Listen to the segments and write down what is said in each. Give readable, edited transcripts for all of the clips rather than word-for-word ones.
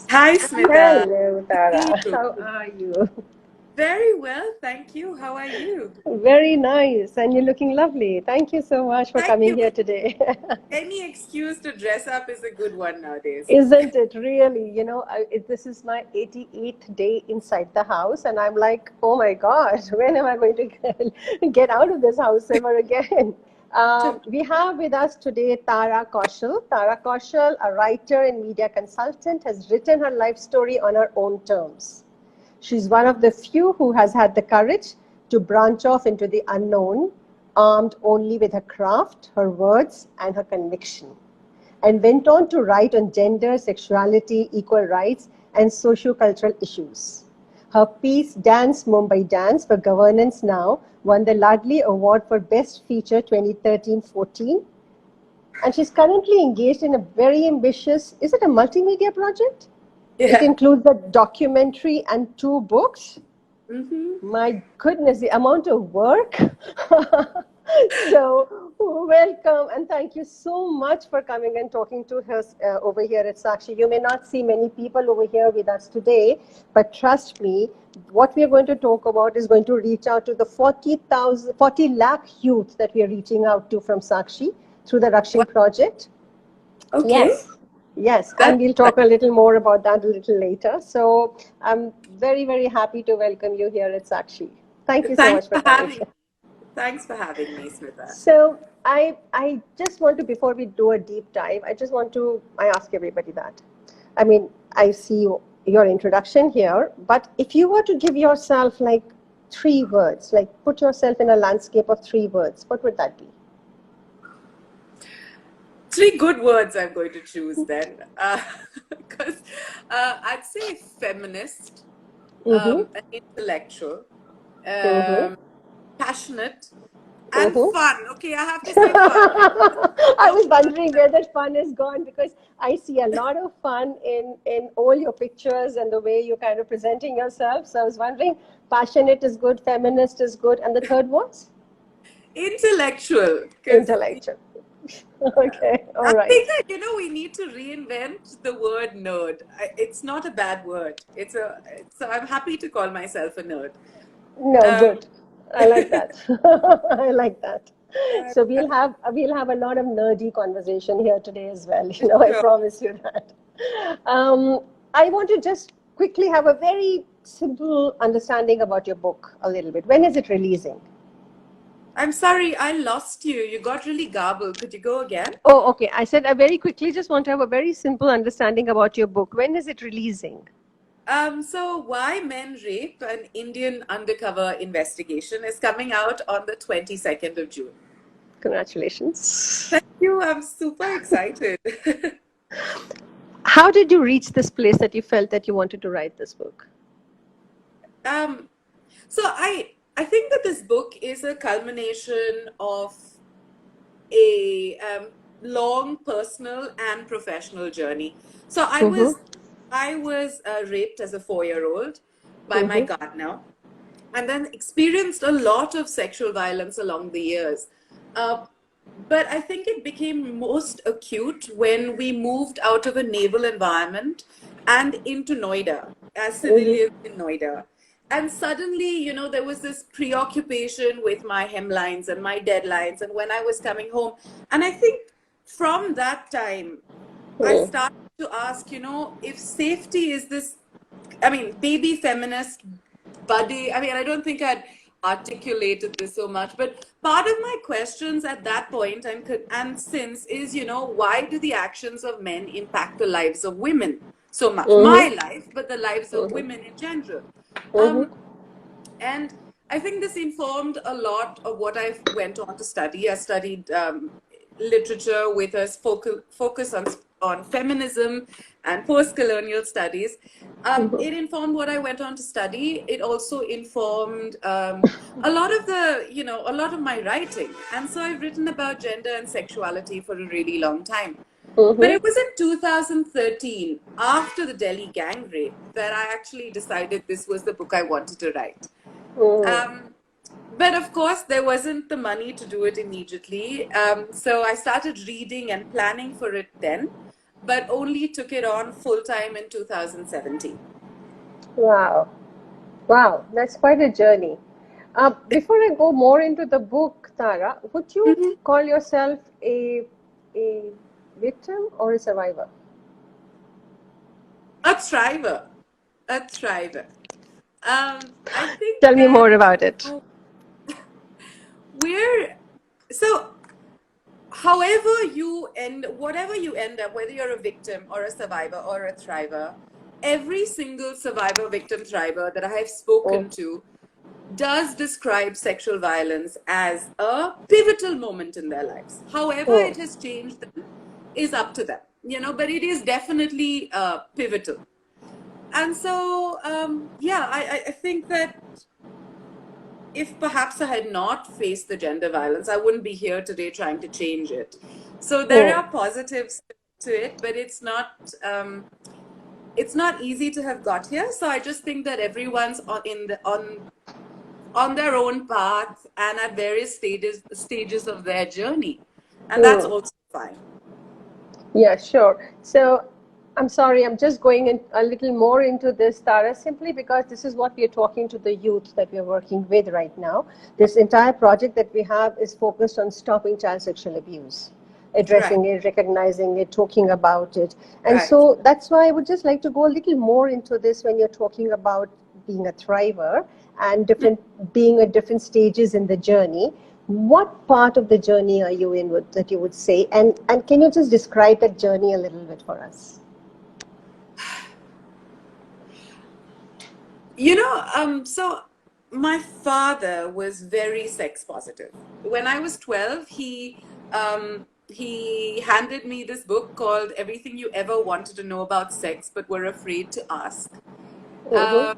Hi, Smita. Hello, See Tara. you. How are you? Very well, thank you. How are you? Very nice, and you're looking lovely. Thank you so much for Thank coming you. here today. Any excuse to dress up is a good one nowadays. Isn't it really? This is my 88th day inside the house, and I'm like, oh my God, when am I going to get out of this house ever again? We have with us today Tara Kaushal. Tara Kaushal, a writer and media consultant, has written her life story on her own terms. She's one of the few who has had the courage to branch off into the unknown, armed only with her craft, her words, and her conviction, and went on to write on gender, sexuality, equal rights, and socio-cultural issues. Her piece, Dance Mumbai Dance for Governance Now, won the Ladli Award for Best Feature 2013-14. And she's currently engaged in a very ambitious, is it a multimedia project? It Yeah. includes a documentary and 2 books. Mm-hmm. My goodness, the amount of work. So, welcome and thank you so much for coming and talking to us over here at Sakshi. You may not see many people over here with us today, but trust me, what we are going to talk about is going to reach out to the 40 lakh youth that we are reaching out to from Sakshi through the Rakshing project. Okay. Yes, yes, and That's we'll talk a little more about that a little later. So I'm very, very happy to welcome you here at Sakshi. Thank you so Thanks much for for coming. having me. Thanks for having me, Smita. So I just want to, before we do a deep dive, I ask everybody that. I mean, I see your introduction here, but if you were to give yourself like 3 words, like put yourself in a landscape of 3 words, what would that be? 3 good words I'm going to choose then. Because I'd say feminist, Mm-hmm. an intellectual, Mm-hmm. um, passionate, and Mm-hmm. fun. Okay, I have to say fun. I was wondering where that fun is gone because I see a lot of fun in all your pictures and the way you're kind of presenting yourself. So I was wondering, passionate is good, feminist is good, and the third was Intellectual, because intellectual. Okay, all I right. think that we need to reinvent the word nerd. It's not a bad word. So I'm happy to call myself a nerd. No, Um, good. I like that. I like that. So we'll have a lot of nerdy conversation here today as well. I sure. promise you that. Um, I want to just quickly have a very simple understanding about your book a little bit. When is it releasing? I'm sorry, I lost you. You got really garbled. Could you go again? Oh, okay. I said I very quickly just want to have a very simple understanding about your book. When is it releasing? So Why Men Rape, an Indian undercover investigation, is coming out on the 22nd of June. Congratulations. Thank you. I'm super excited. How did you reach this place that you felt that you wanted to write this book? um, so I think that this book is a culmination of a long personal and professional journey. So I Mm-hmm. was I was raped as a 4-year-old by my Mm-hmm. gardener, and then experienced a lot of sexual violence along the years. Uh, but I think it became most acute when we moved out of a naval environment and into Noida as Mm-hmm. civilians in Noida. And suddenly, there was this preoccupation with my hemlines and my deadlines and when I was coming home. And I think from that time, I Mm. started to ask, if safety is this, I mean, baby feminist buddy. I mean, I don't think I'd articulated this so much, but part of my questions at that point and since is, why do the actions of men impact the lives of women so much? My Mm-hmm. life, but the lives of Mm-hmm. women in general. Mm-hmm. Um, and I think this informed a lot of what I went on to study. I studied literature with a focus on feminism and post-colonial studies. It informed what I went on to study. It also informed a lot of my writing. And so I've written about gender and sexuality for a really long time. But Mm-hmm. it was in 2013, after the Delhi gang rape, that I actually decided this was the book I wanted to write. Mm-hmm. Um, but of course, there wasn't the money to do it immediately. So I started reading and planning for it then. but only took it on full time in 2017. Wow. Wow, that's quite a journey. Before I go more into the book, Tara, would you Mhm. call yourself a victim or a survivor? A thriver, a thriver. I think Tell me that more about it. uh, we're so. However you end, whatever you end up, whether you're a victim or a survivor or a thriver, every single survivor, victim, thriver that I have Mm, spoken to does describe sexual violence as a pivotal moment in their lives. However mm, it has changed them is up to them, but it is definitely pivotal. And so, yeah, I think that if perhaps I had not faced the gender violence, I wouldn't be here today trying to change it. So there mm. are positives to it, but it's not easy to have got here. So I just think that everyone's on their own path and at various stages of their journey, and that's Mm. also fine. Yeah, sure. So I'm sorry, I'm just going in a little more into this, Tara, simply because this is what we are talking to the youth that we are working with right now. This entire project that we have is focused on stopping child sexual abuse, Right, addressing it, recognizing it, talking about it. And right. so that's why I would just like to go a little more into this when you're talking about being a thriver and being at different stages in the journey. What part of the journey are you in that you would say? And can you just describe that journey a little bit for us? So my father was very sex positive. When I was 12, he handed me this book called Everything You Ever Wanted to Know About Sex But Were Afraid to Ask. Mm-hmm. Uh,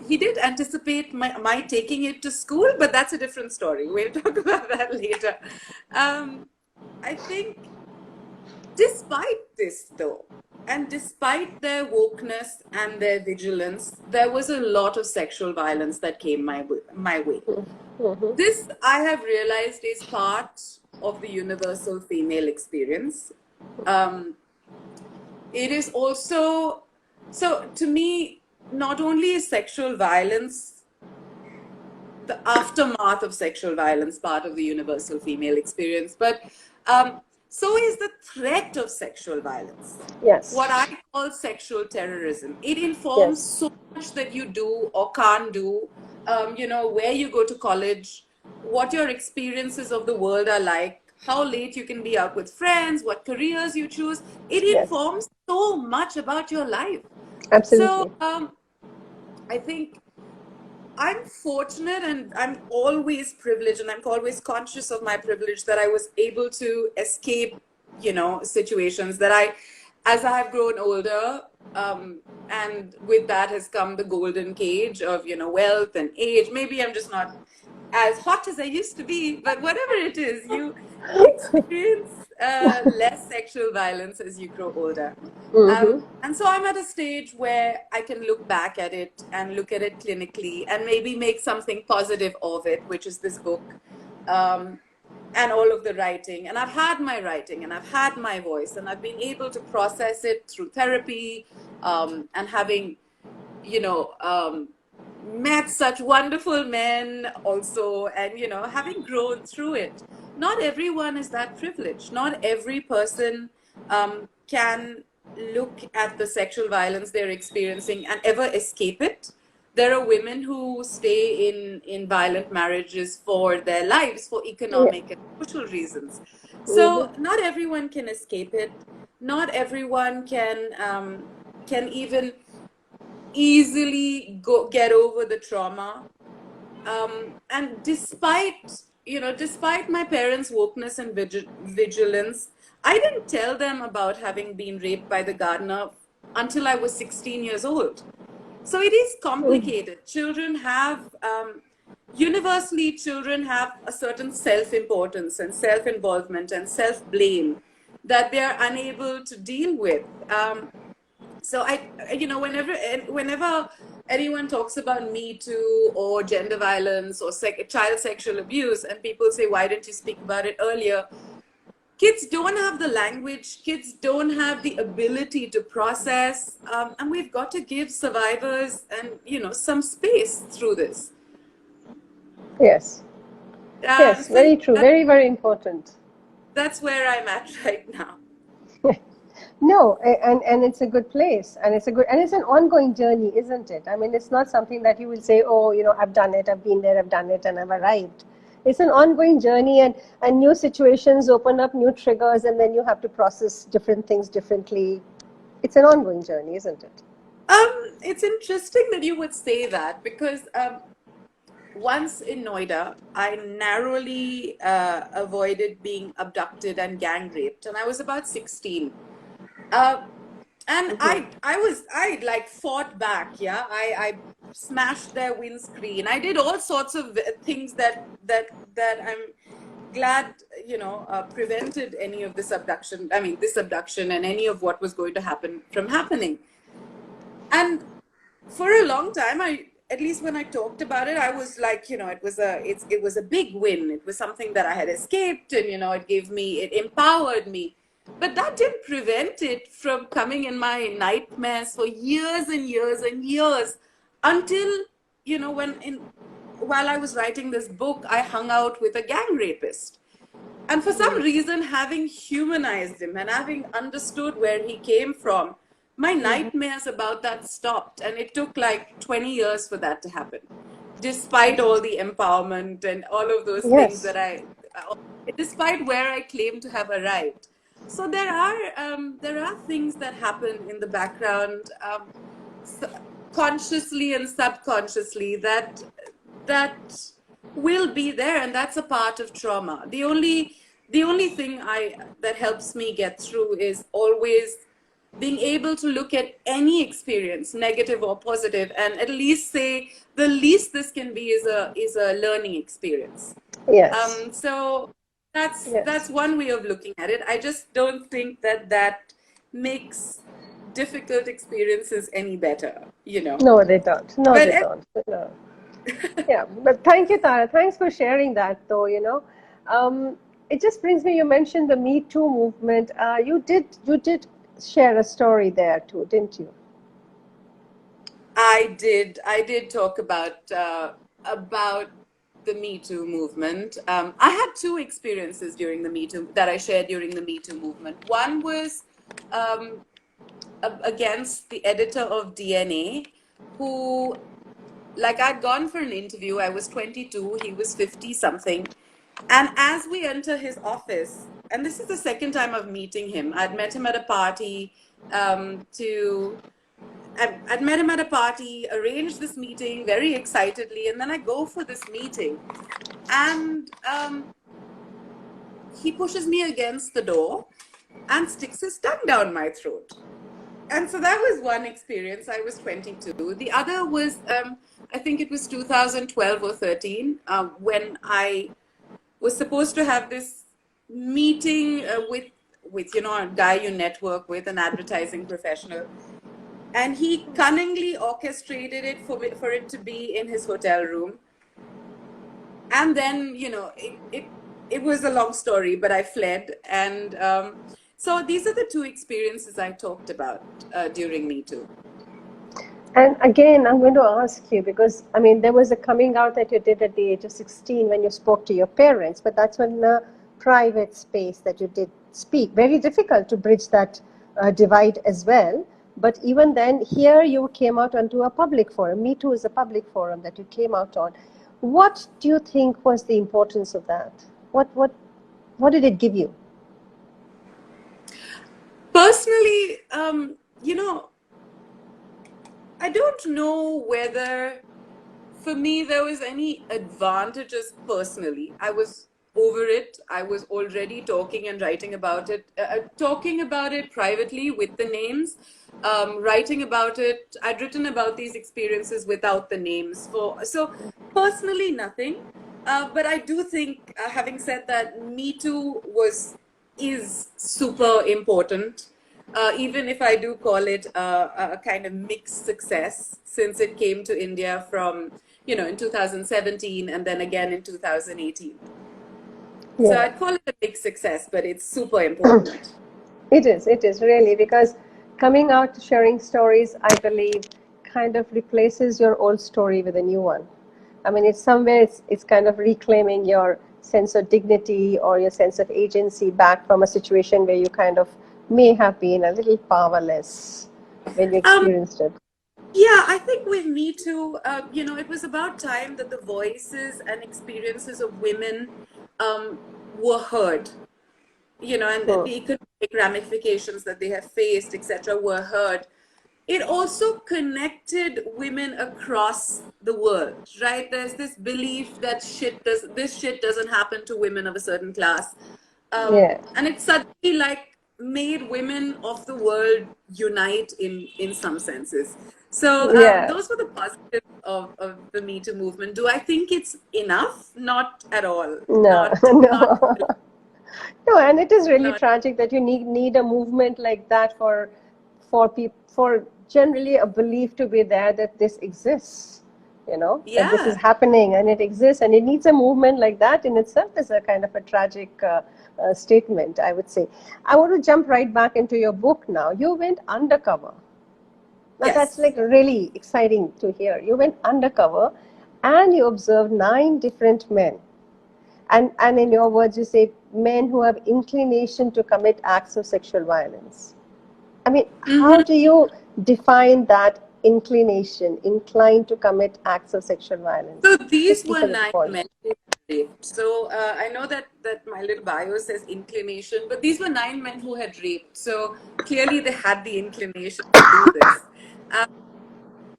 he did anticipate my taking it to school, but that's a different story. We'll talk about that later. I think despite this, though, and despite their wokeness and their vigilance, there was a lot of sexual violence that came my way. Mm-hmm. This, I have realized, is part of the universal female experience. Um, it is also, so to me, not only is sexual violence, the aftermath of sexual violence, part of the universal female experience, but so is the threat of sexual violence, Yes. what I call sexual terrorism. It informs Yes. so much that you do or can't do, where you go to college, what your experiences of the world are like, how late you can be out with friends, what careers you choose. It Yes. informs so much about your life. So Absolutely. I think I'm fortunate and I'm always privileged and I'm always conscious of my privilege that I was able to escape, situations that as I have grown older, and with that has come the golden cage of, wealth and age. Maybe I'm just not as hot as I used to be, but whatever it is, you experience less sexual violence as you grow older. Mm-hmm. And so I'm at a stage where I can look back at it and look at it clinically and maybe make something positive of it, which is this book, um, and all of the writing. And I've had my writing and I've had my voice and I've been able to process it through therapy, and having, met such wonderful men also, and, having grown through it. Not everyone is that privileged. Not every person can look at the sexual violence they're experiencing and ever escape it. There are women who stay in violent marriages for their lives, for Yeah. economic and social reasons. Mm-hmm. So not everyone can escape it. Not everyone can even easily get over the trauma. And despite my parents' wokeness and vigilance, I didn't tell them about having been raped by the gardener until I was 16 years old. So it is complicated. Universally, children have a certain self-importance and self-involvement and self-blame that they are unable to deal with. So whenever anyone talks about Me Too or gender violence or child sexual abuse, and people say, why didn't you speak about it earlier? kids don't have the language, kids don't have the ability to process, and we've got to give survivors and, some space through this. Yes. Yes, So very true. Very, very important. that's where I'm at right now. No, and it's a good place, and it's an ongoing journey, isn't it? I mean, it's not something that you will say, oh, I've done it, I've been there, I've done it, and I've arrived. It's an ongoing journey, and new situations open up new triggers, and then you have to process different things differently. It's an ongoing journey, isn't it? It's interesting that you would say that, because once in Noida, I narrowly avoided being abducted and gang raped, and I was about 16. And I like fought back. Yeah, I smashed their windscreen. I did all sorts of things that I'm glad prevented any of this abduction. I mean, this abduction and any of what was going to happen from happening. And for a long time, at least when I talked about it, I was like, it was a big win. It was something that I had escaped, and it empowered me. But that didn't prevent it from coming in my nightmares for years and years and years, until while I was writing this book, I hung out with a gang rapist. And for some reason, having humanized him and having understood where he came from, my nightmares about that stopped. And it took like 20 years for that to happen, despite all the empowerment and all of those things that despite where I claim to have arrived. So there are things that happen in the background, consciously and subconsciously, that will be there, and that's a part of trauma. The only thing that helps me get through is always being able to look at any experience, negative or positive, and at least say the least this can be is a learning experience. Yes. So that's one way of looking at it. I just don't think that makes difficult experiences any better, No, they don't. No, they don't. No. Yeah, but thank you, Tara. Thanks for sharing that, though. It just brings me. You mentioned the Me Too movement. You did share a story there too, didn't you? I did talk about the Me Too movement. I had two experiences during the Me Too that I shared during the Me Too movement. One was against the editor of DNA, who, like, I'd gone for an interview. I was 22, he was 50 something. And as we enter his office, and this is the second time of meeting him, I'd met him at a party, I'd met him at a party, arranged this meeting very excitedly, and then I go for this meeting, and he pushes me against the door and sticks his tongue down my throat. And so that was one experience. I was 22. The other was, I think it was 2012 or 13, when I was supposed to have this meeting with a guy you network with, an advertising professional. And he cunningly orchestrated it for it to be in his hotel room. And then, it was a long story, but I fled. And so these are the two experiences I talked about during Me Too. And again, I'm going to ask you, because, I mean, there was a coming out that you did at the age of 16 when you spoke to your parents, but that's in a private space that you did speak. Very difficult to bridge that divide as well. But even then, here you came out onto a public forum. Me Too is a public forum that you came out on. What do you think was the importance of that? What did it give you? Personally, I don't know whether, for me, there was any advantages personally. I was over it. I was already talking and writing about it, privately with the names, writing about it. I'd written about these experiences without the names. So personally, nothing. But I do think, having said that, Me Too is super important. Even if I do call it a kind of mixed success, since it came to India from, in 2017 and then again in 2018. So Yeah. I'd call it a big success, but it's super important. It is really, because coming out, sharing stories, I believe, kind of replaces your old story with a new one. I mean, it's kind of reclaiming your sense of dignity or your sense of agency back from a situation where you kind of may have been a little powerless when you Um, experienced it. yeah, I think with Me Too, it was about time that the voices and experiences of women were heard, and Hmm. the economic ramifications that they have faced, etc., were heard. It also connected women across the world, right? There's this belief that this shit doesn't happen to women of a certain class, Yeah, and it suddenly like made women of the world unite in some senses. So yeah. those were the positives of the Me Too movement. Do I think it's enough? Not at all. No, Not no. No, and it is really not. tragic that you need a movement like that for generally a belief to be there that this exists, that this is Yeah. happening and it exists, and it needs a movement like that in itself is a kind of a tragic statement, I would say. I want to jump right back into your book now. You went undercover. Now that's Yes. like really exciting to hear. You went undercover and you observed 9 different men, and in your words you say men who have inclination to commit acts of sexual violence. I mean, how Hmm. do you define that inclination, inclined to commit acts of sexual violence, So these especially were for the 9 men boys? who had raped. So I know that my little bio says inclination, but these were 9 men who had raped. So clearly they had the inclination to do this. Uh,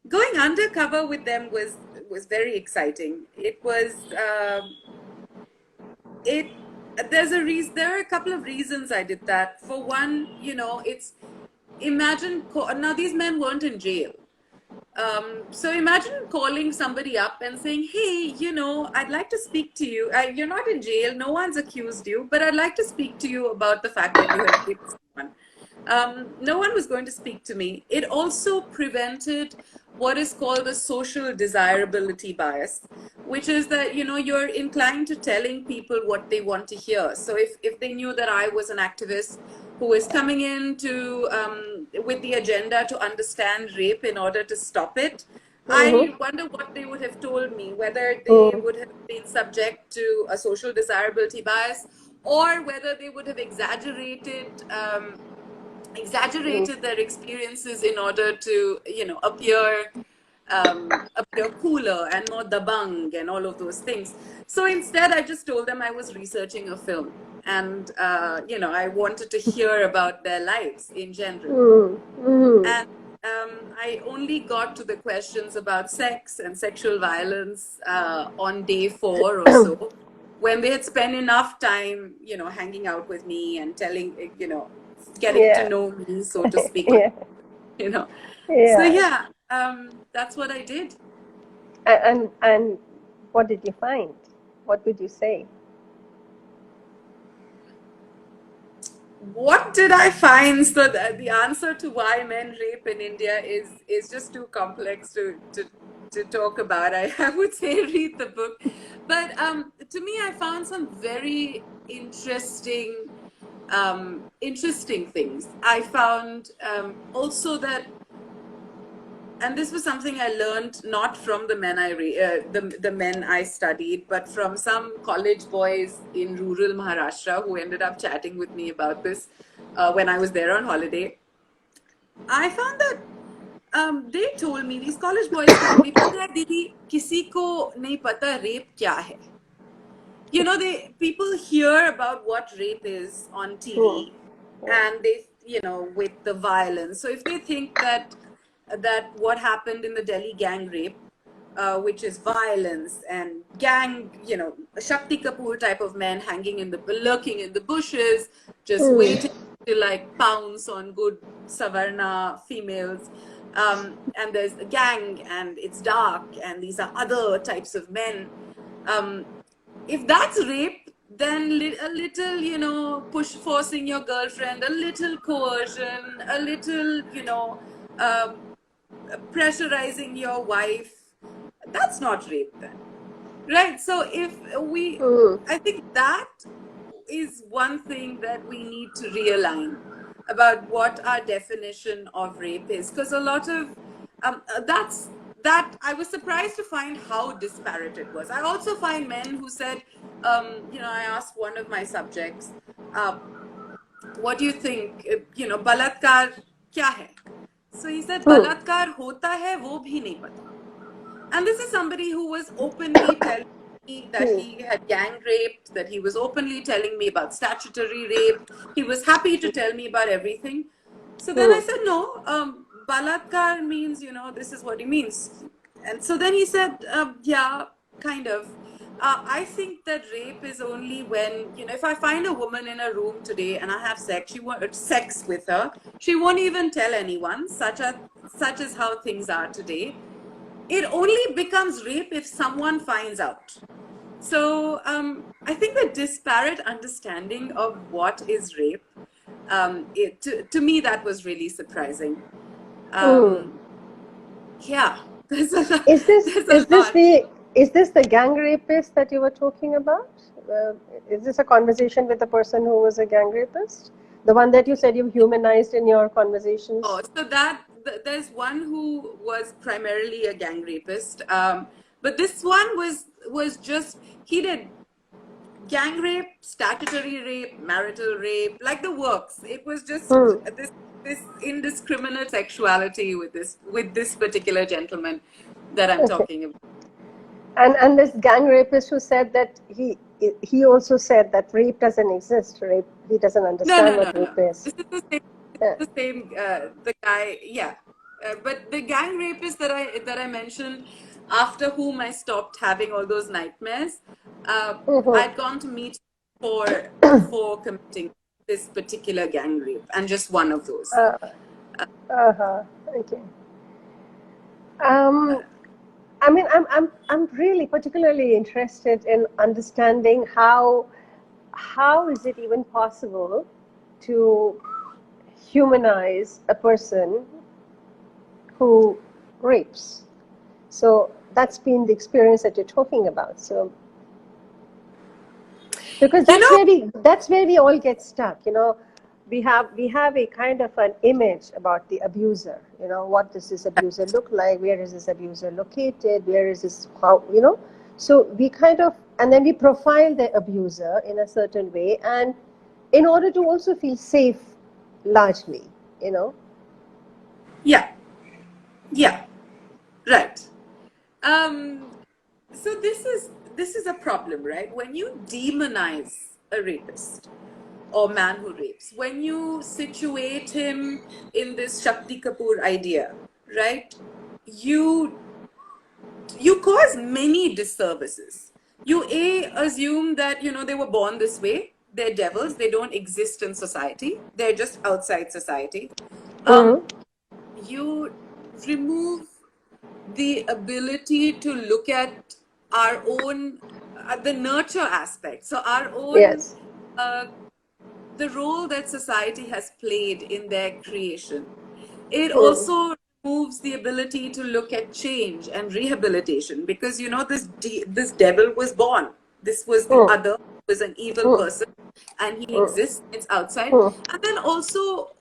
Going undercover with them was very exciting. It was it. There's a reason. There are a couple of reasons I did that. For one, it's imagine now these men weren't in jail. So imagine calling somebody up and saying, "Hey, I'd like to speak to you. You're not in jail. No one's accused you, but I'd like to speak to you about the fact that you have raped someone." No one was going to speak to me. It also prevented what is called the social desirability bias, which is that you're inclined to telling people what they want to hear. So if they knew that I was an activist who is coming in to with the agenda to understand rape in order to stop it, I Mm-hmm. wonder what they would have told me, whether they Mm-hmm. would have been subject to a social desirability bias, or whether they would have exaggerated their experiences in order to appear cooler and more dabang and all of those things. So instead I just told them I was researching a film, and I wanted to hear about their lives in general. Mm-hmm. And I only got to the questions about sex and sexual violence on day 4 or so, when they had spent enough time, hanging out with me and getting to Yeah. know me, so to speak, Yeah. you know. So Yeah. yeah, that's what I did. And what did you find? What would you say? What did I find? So the answer to why men rape in India is just too complex to talk about. I would say read the book, but to me, I found some very interesting things. I found also that, and this was something I learned not from the the men I studied, but from some college boys in rural Maharashtra who ended up chatting with me about this when I was there on holiday. I found that they told me, these college boys told me, "पता है दीदी, किसी को नहीं पता rape क्या है." They people hear about what rape is on Hmm. TV, and they, with the violence. So if they think that what happened in the Delhi gang rape, which is violence and gang, Shakti Kapoor type of men lurking in the bushes, just Hmm. waiting to like pounce on good Savarna females. And there's a gang and it's dark and these are other types of men. Um, if that's rape, then a little, forcing your girlfriend, a little coercion, a little, um, pressurizing your wife, that's not rape then. Right. So if we, Hmm. I think that is one thing that we need to realign about what our definition of rape is, because a lot of that I was surprised to find how disparate it was. I also find men who said, I asked one of my subjects, what do you think, balatkar kya hai? So he said, balatkar hota hai, wo bhi nahi pata. And this is somebody who was openly telling me that he had gang raped, that he was openly telling me about statutory rape. He was happy to tell me about everything. So then I said, no, balatkar means, this is what he means. And so then he said, yeah, kind of. I think that rape is only when, if I find a woman in a room today and I have sex with her, she won't even tell anyone, such as how things are today. It only becomes rape if someone finds out. So I think the disparate understanding of what is rape, to me, that was really surprising. Yeah, there's a lot. Is this the gang rapist that you were talking about? Is this a conversation with a person who was a gang rapist? The one that you said you humanized in your conversations? Oh, so there's one who was primarily a gang rapist, but this one was just, he did gang rape, statutory rape, marital rape, like the works. It was just this indiscriminate sexuality with this particular gentleman that I'm talking about. And this gang rapist who said that he also said that rape doesn't exist. Rape, he doesn't understand what rape is. This is the same the guy, yeah. But the gang rapist that I mentioned, after whom I stopped having all those nightmares, I'd gone to meet for committing this particular gang rape, and just one of those. Okay. I mean, I'm really particularly interested in understanding how is it even possible to humanize a person who rapes. So that's been the experience that you're talking about. So because that's where we all get stuck. We have a kind of an image about the abuser. What does this abuser look like? Where is this abuser located? Where is this, how, so we kind of, and then we profile the abuser in a certain way, and in order to also feel safe, largely, Yeah, right. So this is a problem, right? When you demonize a rapist or man who rapes, when you situate him in this Shakti Kapoor idea, right? You cause many disservices. You assume that they were born this way. They're devils. They don't exist in society. They're just outside society. You remove the ability to look at our own the nurture aspect. So our own the role that society has played in their creation. It also removes the ability to look at change and rehabilitation, because this devil was born. This was the other, was an evil person, and he exists, it's outside. And then also,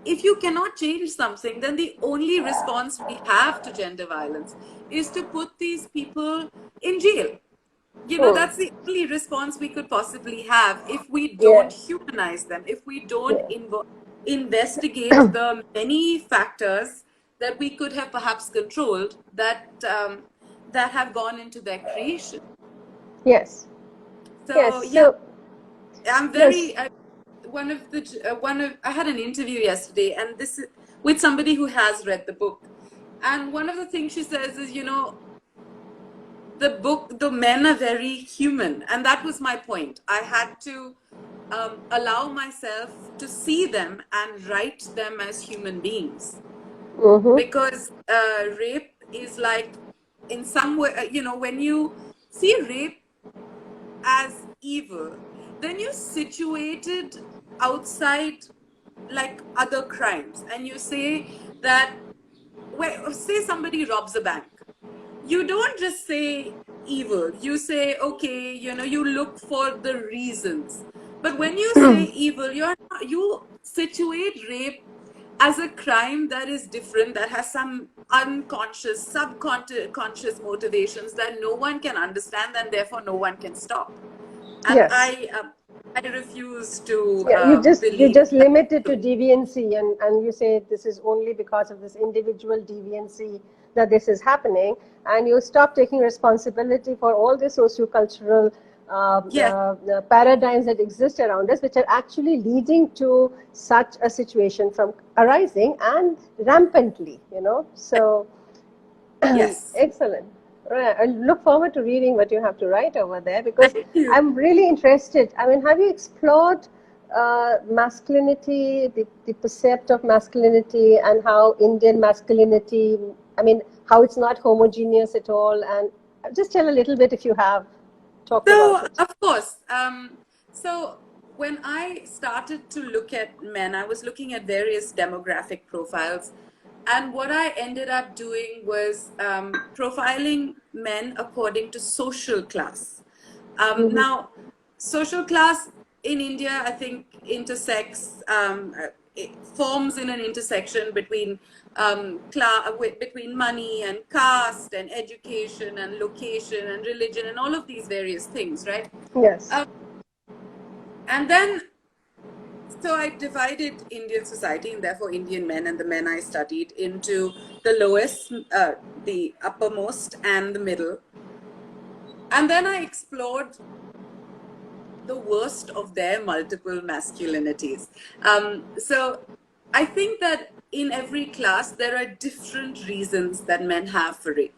if you cannot change something, then the only response we have to gender violence is to put these people in jail. That's the only response we could possibly have if we don't humanize them, if we don't investigate the many factors that we could have perhaps controlled that have gone into their creation. Yes. So yeah, I'm very. I had an interview yesterday, and this is with somebody who has read the book, and one of the things she says is, the men are very human, and that was my point. I had to allow myself to see them and write them as human beings, because rape is like, in some way, when you see rape as evil, then you situate it outside like other crimes, and you say that, say somebody robs a bank, you don't just say evil. You say, okay, you look for the reasons. But when you say evil, you situate rape as a crime that is different, that has some unconscious, subconscious motivations that no one can understand, and therefore no one can stop. And Yes. I refuse to Yeah, you believe just limit it to deviancy, and you say this is only because of this individual deviancy that this is happening, and you stop taking responsibility for all the sociocultural yes. paradigms that exist around us, which are actually leading to such a situation from arising and rampantly. So Yes. excellent. Right. I look forward to reading what you have to write over there, because Thank you. I'm really interested. I mean, have you explored masculinity, the percept of masculinity, and how Indian masculinity, I mean, how it's not homogeneous at all? And just tell a little bit, if you have talked about So, it. of course, so when I started to look at men, I was looking at various demographic profiles. And what I ended up doing was profiling men according to social class. Mm-hmm. Now, social class in India, I think, intersects, it forms in an intersection between between money and caste and education and location and religion and all of these various things, right? Yes. Um, and then, so I divided Indian society, and therefore Indian men and the men I studied, into the lowest, the uppermost, and the middle. And then I explored the worst of their multiple masculinities. So I think that in every class, there are different reasons that men have for it.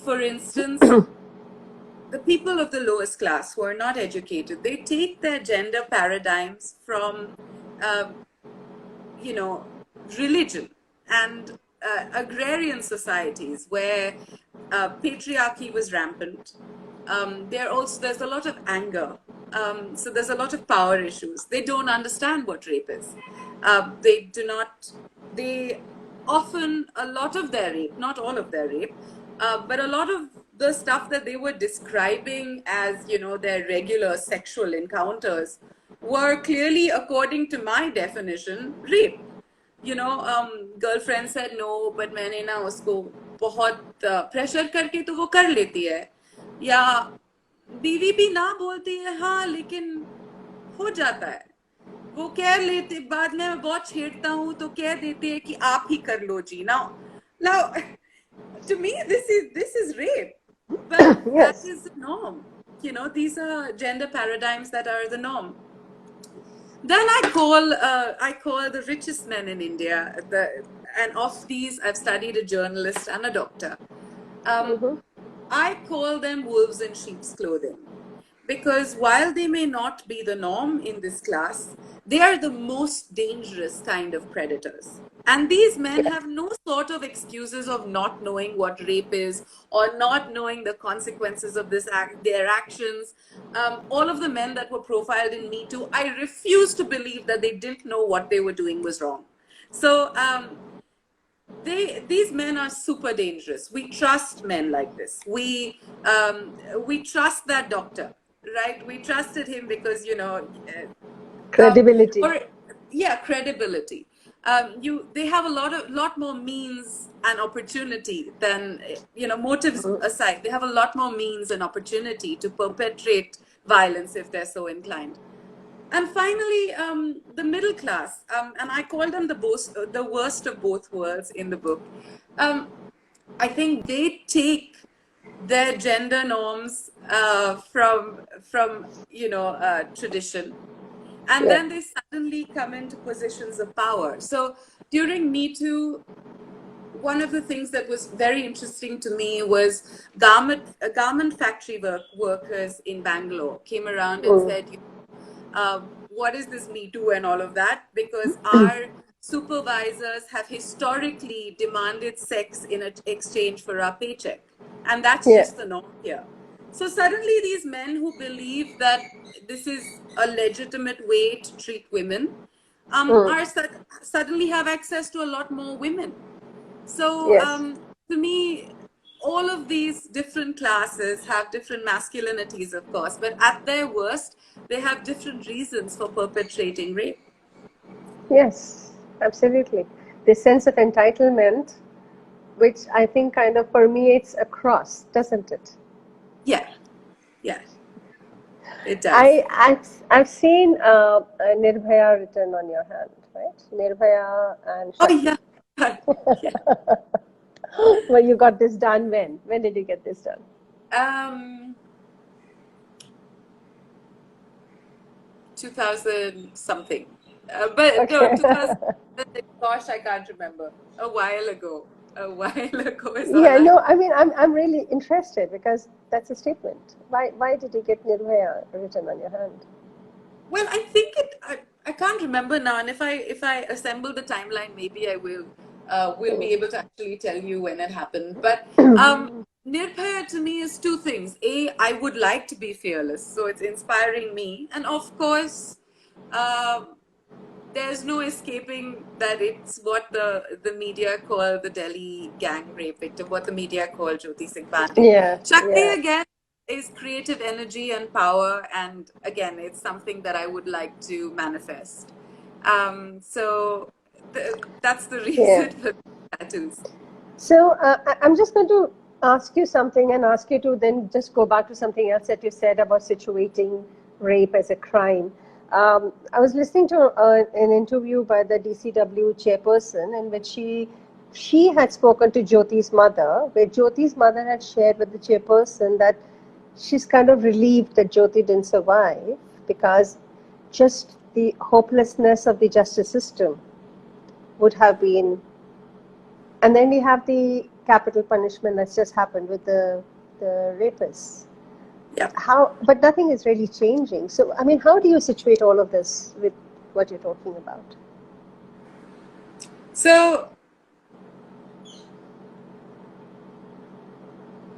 For instance, the people of the lowest class who are not educated, they take their gender paradigms from, uh, religion and agrarian societies where patriarchy was rampant. There's a lot of anger. So there's a lot of power issues. They don't understand what rape is. They do not. They often, a lot of their rape, not all of their rape, but a lot of the stuff that they were describing as their regular sexual encounters were clearly, according to my definition, rape. Girlfriend said no, but मैंने ना उसको बहुत pressure करके तो वो कर लेती है, या बीवी भी ना बोलती है हाँ लेकिन हो जाता है, वो कह लेते, बाद में मैं बहुत छेड़ता हूँ तो कह देती है कि आप ही कर लो जी. Now to me this is rape, but that Yes. is the norm. These are gender paradigms that are the norm. Then I call the richest men in India. And of these, I've studied a journalist and a doctor. Mm-hmm. I call them wolves in sheep's clothing, because while they may not be the norm in this class, they are the most dangerous kind of predators. And these men Yeah. have no sort of excuses of not knowing what rape is or not knowing the consequences of their actions. All of the men that were profiled in Me Too, I refuse to believe that they didn't know what they were doing was wrong. So these men are super dangerous. We trust men like this. We trust that doctor, right? We trusted him because Credibility. or yeah, credibility. They have a lot more means and opportunity than, motives aside, they have a lot more means and opportunity to perpetrate violence if they're so inclined. And finally, the middle class, and I call them the worst of both worlds in the book. I think they take their gender norms from tradition, and Yeah. then they suddenly come into positions of power. So during Me Too, one of the things that was very interesting to me was garment factory workers in Bangalore came around and Mm. said, what is this Me Too and all of that? Because our supervisors have historically demanded sex in exchange for our paycheck. And that's Yeah. just the norm here. So suddenly these men who believe that this is a legitimate way to treat women Mm. suddenly have access to a lot more women. So Yes. to me, all of these different classes have different masculinities, of course, but at their worst, they have different reasons for perpetrating rape. Yes, absolutely. This sense of entitlement, which I think kind of permeates across, doesn't it? Yeah, yeah, it does. I've seen Nirbhaya written on your hand, right? Nirbhaya and Oh, Sakshi. yeah. Yeah. Well, you got this done when? When did you get this done? 2000 something. But no, Okay. 2000, gosh, I can't remember. A while ago. A while ago is all Yeah, I. no, I mean, I'm really interested because that's a statement. Why did you get Nirbhaya written on your hand? Well, I think I can't remember now, and if I assemble the timeline, maybe I will be able to actually tell you when it happened. But Nirbhaya to me is two things. A, I would like to be fearless, so it's inspiring me, and of course, um, there's no escaping that it's what the media call the Delhi gang rape victim, what the media call Jyoti Singh Pandey. Yeah, Shakti yeah. again is creative energy and power, and again, it's something that I would like to manifest. So that's the Yeah. reason for tattoos. So I'm just going to ask you something and ask you to then just go back to something else that you said about situating rape as a crime. I was listening to an interview by the DCW chairperson in which she had spoken to Jyoti's mother, where Jyoti's mother had shared with the chairperson that she's kind of relieved that Jyoti didn't survive because just the hopelessness of the justice system would have been. And then we have the capital punishment that's just happened with the rapists. Yeah. But nothing is really changing. So, I mean, how do you situate all of this with what you're talking about? So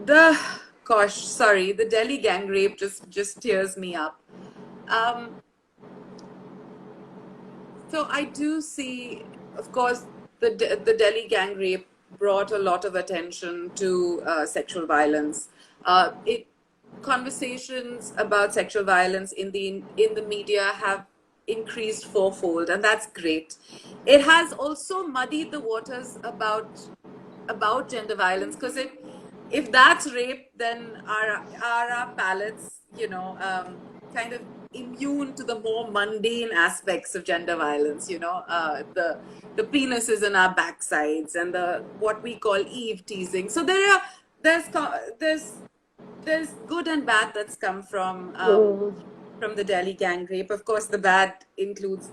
the Delhi gang rape just tears me up. Um, So I do see, of course, the Delhi gang rape brought a lot of attention to sexual violence. It conversations about sexual violence in the media have increased fourfold, and that's great. It has also muddied the waters about gender violence, because if that's rape, then are our palates, kind of immune to the more mundane aspects of gender violence, the penises in our backsides and the what we call Eve teasing. So there's there's good and bad that's come from the Delhi gang rape. Of course, the bad includes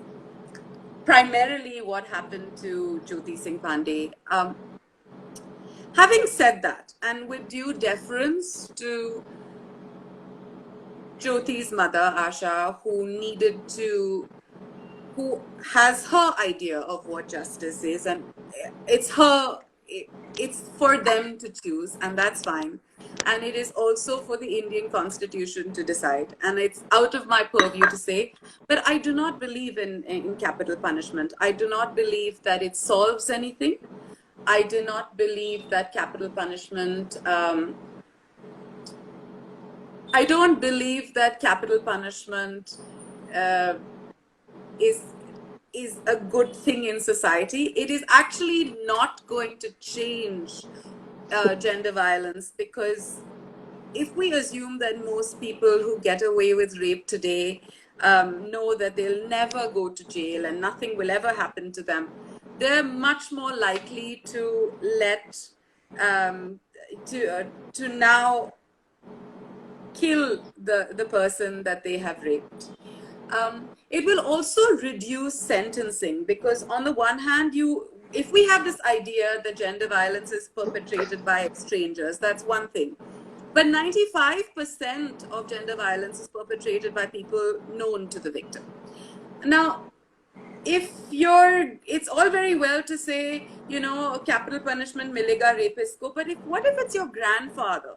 primarily what happened to Jyoti Singh Pandey. Having said that, and with due deference to Jyoti's mother, Asha, who has her idea of what justice is, and it's it's for them to choose, and that's fine. And it is also for the Indian Constitution to decide, and it's out of my purview to say. But I do not believe in capital punishment. I do not believe that it solves anything. I do not believe that capital punishment. I don't believe that capital punishment uh, is is a good thing in society. It is actually not going to change gender violence, because if we assume that most people who get away with rape today know that they'll never go to jail and nothing will ever happen to them, they're much more likely to let um, to now kill the person that they have raped. It will also reduce sentencing, because on the one hand, if we have this idea that gender violence is perpetrated by strangers, that's one thing. But 95% of gender violence is perpetrated by people known to the victim. Now, it's all very well to say, capital punishment milega rapist ko, but what if it's your grandfather?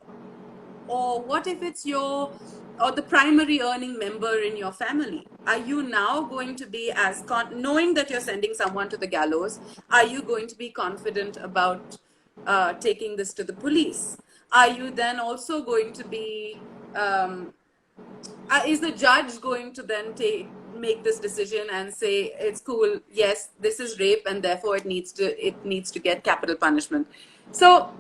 Or what if it's or the primary earning member in your family? Are you now going to be knowing that you're sending someone to the gallows, are you going to be confident about taking this to the police? Are you then also going to be, is the judge going to then make this decision and say it's cool, yes, this is rape and therefore it needs to get capital punishment? So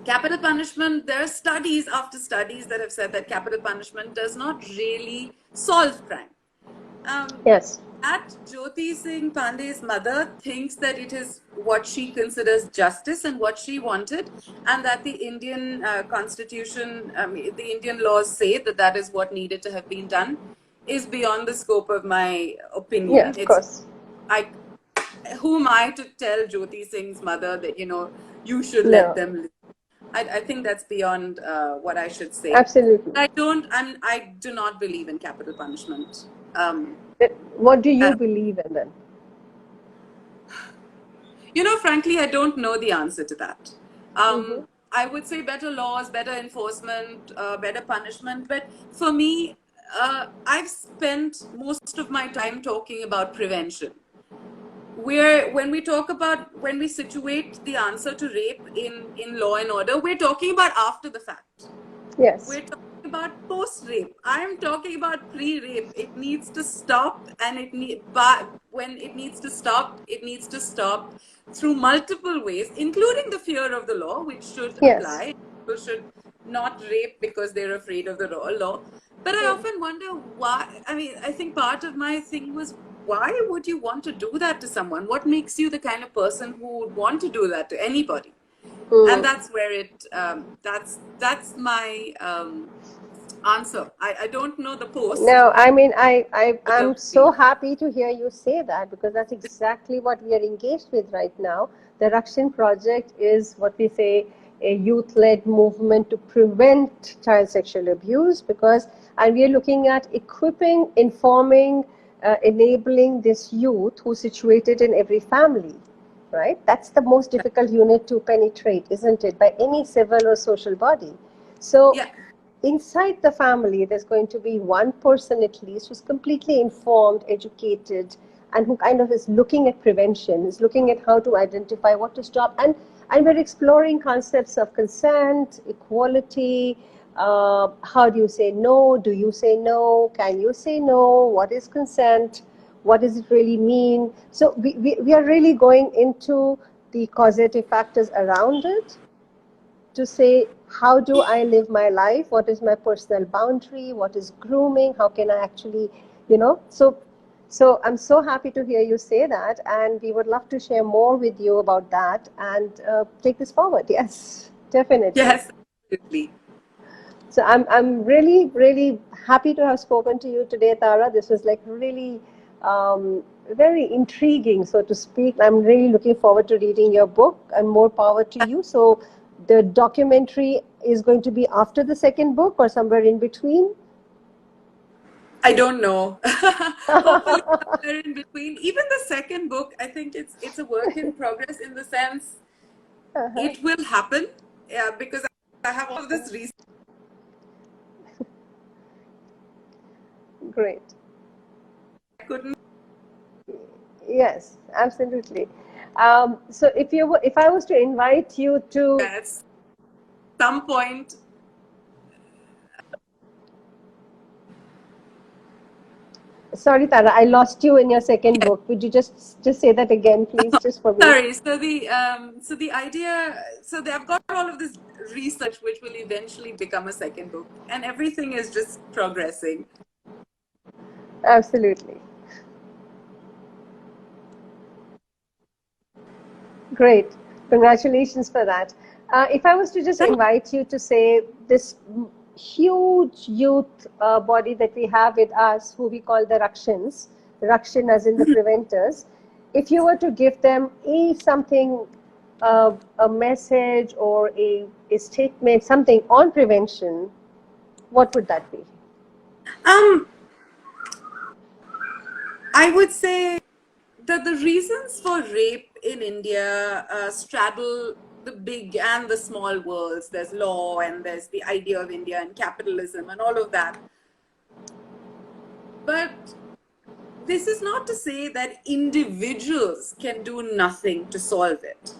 capital punishment, there are studies after studies that have said that capital punishment does not really solve crime. Yes. That Jyoti Singh Pandey's mother thinks that it is what she considers justice and what she wanted, and that the Indian constitution, the Indian laws say that that is what needed to have been done, is beyond the scope of my opinion. Yeah, of course. Who am I to tell Jyoti Singh's mother that, you should let No. them live? I think that's beyond what I should say. Absolutely. I do not believe in capital punishment. What do you believe in then? Frankly, I don't know the answer to that. I would say better laws, better enforcement, better punishment. But for me, I've spent most of my time talking about prevention. When we situate the answer to rape in law and order, we're talking about after the fact. Yes. We're talking about post-rape. I'm talking about pre-rape. It needs to stop, and when it needs to stop, it needs to stop through multiple ways, including the fear of the law, which should apply. People should not rape because they're afraid of the law. But I often wonder why. I think part of my thing was, why would you want to do that to someone? What makes you the kind of person who would want to do that to anybody? And that's where that's my answer. I don't know the post. No, I'm so happy to hear you say that, because that's exactly what we are engaged with right now. The Rakshan Project is what we say a youth-led movement to prevent child sexual abuse, and we are looking at equipping, informing, enabling this youth who's situated in every family, right? That's the most difficult unit to penetrate, isn't it, by any civil or social body? So inside the family, there's going to be one person at least who's completely informed, educated, and who kind of is looking at prevention, is looking at how to identify what to stop. And we're exploring concepts of consent, equality. How do you say no? Do you say no? Can you say no? What is consent? What does it really mean? So we are really going into the causative factors around it to say, how do I live my life? What is my personal boundary? What is grooming? How can I actually, so I'm so happy to hear you say that, and we would love to share more with you about that and take this forward. Yes, definitely. Yes, absolutely. So I'm really, really happy to have spoken to you today, Tara. This was like really very intriguing, so to speak. I'm really looking forward to reading your book, and more power to you. So the documentary is going to be after the second book or somewhere in between? I don't know. Hopefully somewhere in between. Even the second book, I think it's a work in progress, in the sense it will happen, because I have all this research. Great. I couldn't. Yes, absolutely. So if I was to invite you to At some point. Sorry, Tara, I lost you in your second book. Would you just say that again, please, just for me? Sorry. So the idea. So I've got all of this research, which will eventually become a second book, and everything is just progressing. Absolutely. Great. Congratulations for that. If I was to just invite you to say this huge youth body that we have with us, who we call the Rakshans, Rakshan as in the preventers, if you were to give them a message or a statement, something on prevention, what would that be? I would say that the reasons for rape in India straddle the big and the small worlds. There's law, and there's the idea of India and capitalism and all of that. But this is not to say that individuals can do nothing to solve it.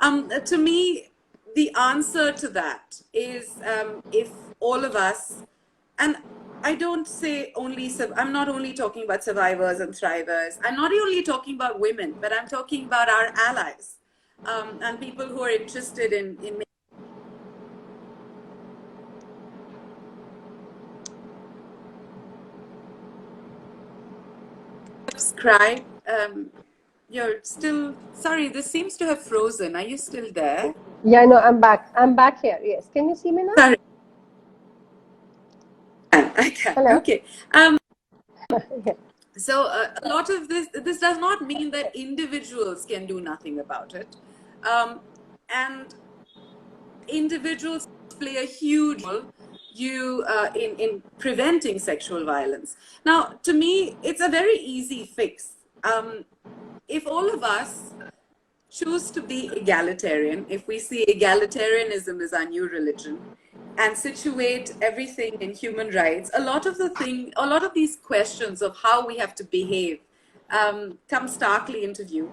To me, the answer to that is if all of us, and I don't say only, I'm not only talking about survivors and thrivers, I'm not only talking about women, but I'm talking about our allies and people who are interested in subscribe. You're still, sorry, this seems to have frozen. Are you still there? Yeah, no, I'm back. I'm back here. Yes. Can you see me now? Sorry. I can. Hello. Okay. Yeah. So a lot of this does not mean that individuals can do nothing about it. And individuals play a huge role in preventing sexual violence. Now, to me, it's a very easy fix. If all of us choose to be egalitarian, if we see egalitarianism as our new religion, and situate everything in human rights, a lot of these questions of how we have to behave come starkly into view.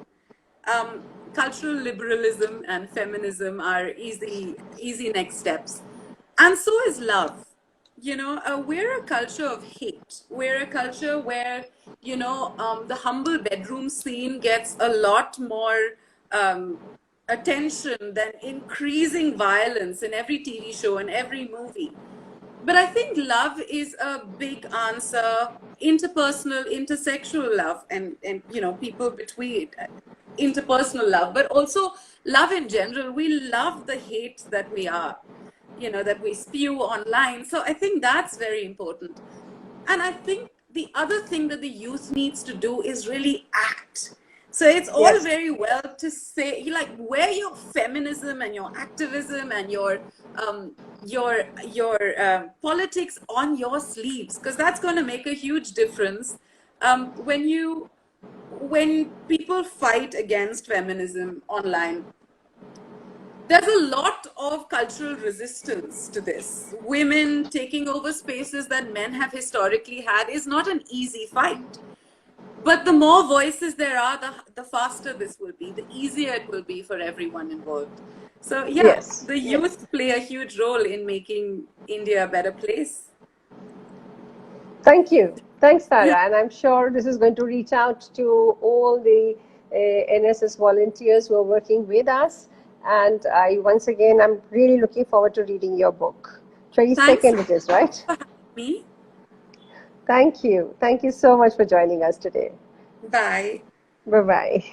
Cultural liberalism and feminism are easy next steps, and so is love. We're a culture of hate. We're a culture where the humble bedroom scene gets a lot more attention than increasing violence in every TV show and every movie. But I think love is a big answer, interpersonal, intersexual love, and people between interpersonal love, but also love in general. We love the hate that we are, that we spew online. So I think that's very important. And I think the other thing that the youth needs to do is really act. So it's all Yes. very well to say, like, wear your feminism and your activism and your politics on your sleeves, because that's going to make a huge difference when people fight against feminism online. There's a lot of cultural resistance to this. Women taking over spaces that men have historically had is not an easy fight. But the more voices there are, the faster this will be, the easier it will be for everyone involved. So yeah, Yes. the youth play a huge role in making India a better place. Thank you. Thanks, Tara. And I'm sure this is going to reach out to all the NSS volunteers who are working with us. And once again, I'm really looking forward to reading your book. 22nd it is, right? For having me. Thank you. Thank you so much for joining us today. Bye. Bye-bye.